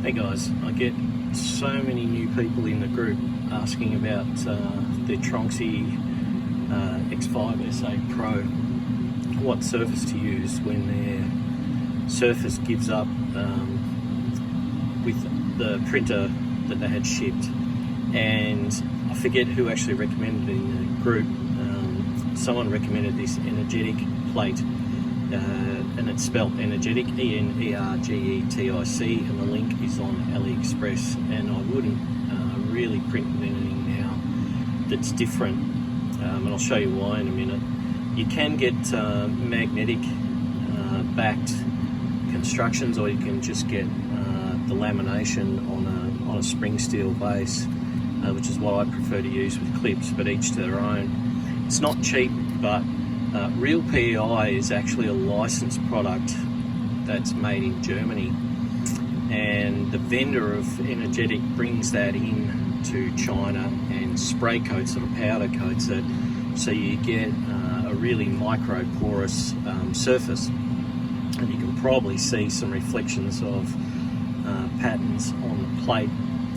Hey guys, I get so many new people in the group asking about their Tronxy X5 SA Pro, what surface to use when their surface gives up with the printer that they had shipped. And I forget who actually recommended it in the group. Someone recommended this energetic plate, and it's spelled energetic, ENERGETIC, and the link is on AliExpress. And I wouldn't really print with anything now that's different, and I'll show you why in a minute. You can get magnetic backed constructions, or you can just get the lamination on a spring steel base, which is what I prefer to use with clips, but each to their own. It's not cheap, but real PEI is actually a licensed product that's made in Germany, and the vendor of Energetic brings that in to China and spray coats it or powder coats it, so you get a really micro porous surface, and you can probably see some reflections of patterns on the plate,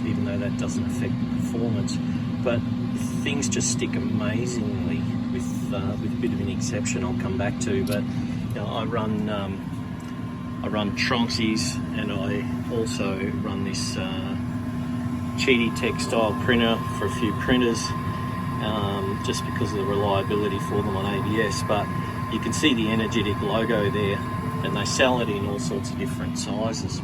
even though that doesn't affect the performance. But things just stick amazingly with a bit of an exception I'll come back to. But you know, I run Tronxys, and I also run this Cheaty textile printer for a few printers, just because of the reliability for them on ABS. But you can see the Energetic logo there, and they sell it in all sorts of different sizes.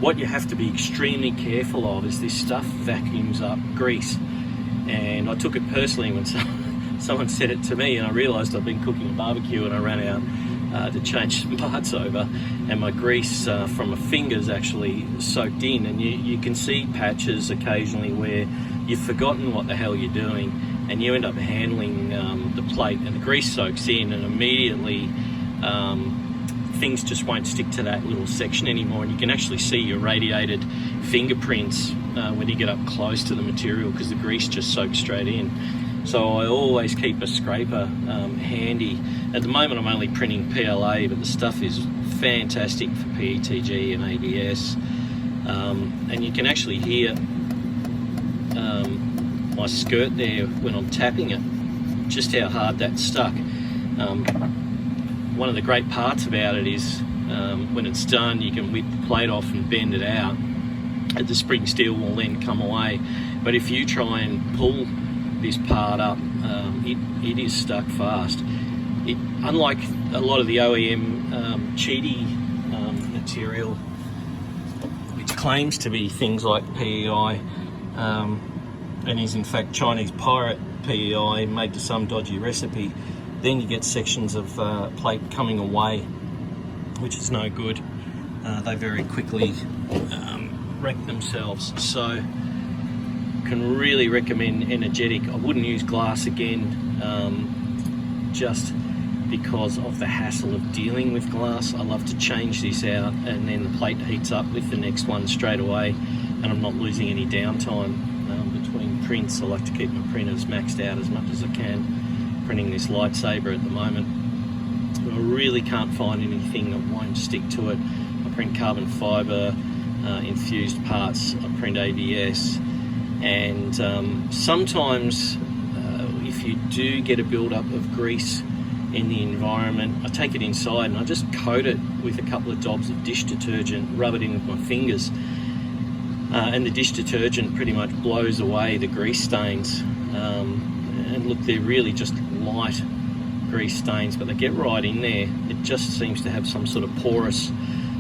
What you have to be extremely careful of is this stuff vacuums up grease, and I took it personally when someone said it to me, and I realised I'd been cooking a barbecue and I ran out to change some parts over, and my grease from my fingers actually soaked in, and you can see patches occasionally where you've forgotten what the hell you're doing, and you end up handling the plate, and the grease soaks in, and immediately things just won't stick to that little section anymore, and you can actually see your radiated fingerprints when you get up close to the material, because the grease just soaks straight in. So I always keep a scraper handy. At the moment I'm only printing PLA, but the stuff is fantastic for PETG and ABS, and you can actually hear my skirt there when I'm tapping it, just how hard that stuck. One of the great parts about it is when it's done, you can whip the plate off and bend it out, and the spring steel will then come away. But if you try and pull this part up, it is stuck fast. Unlike a lot of the OEM Cheaty material, which claims to be things like PEI, and is in fact Chinese pirate PEI made to some dodgy recipe, then you get sections of plate coming away, which is no good. They very quickly wreck themselves. So can really recommend Energetic. I wouldn't use glass again, just because of the hassle of dealing with glass. I love to change this out, and then the plate heats up with the next one straight away, and I'm not losing any downtime between prints. I like to keep my printers maxed out as much as I can. Printing this lightsaber at the moment. I really can't find anything that won't stick to it. I print carbon fibre, infused parts, I print ABS, and sometimes if you do get a build-up of grease in the environment, I take it inside and I just coat it with a couple of dobs of dish detergent, rub it in with my fingers, and the dish detergent pretty much blows away the grease stains. And look, they're really just light grease stains, but they get right in there. It just seems to have some sort of porous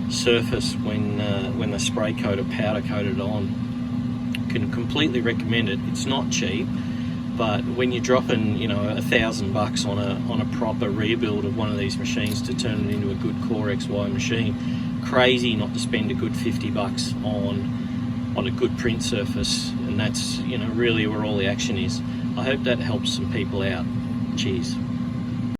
surface when they spray coat or powder coat it on. Can completely recommend it. It's not cheap, but when you're dropping, you know, $1,000 on a proper rebuild of one of these machines to turn it into a good Core XY machine, crazy not to spend a good $50 on a good print surface, and that's, you know, really where all the action is. I hope that helps some people out. Cheers.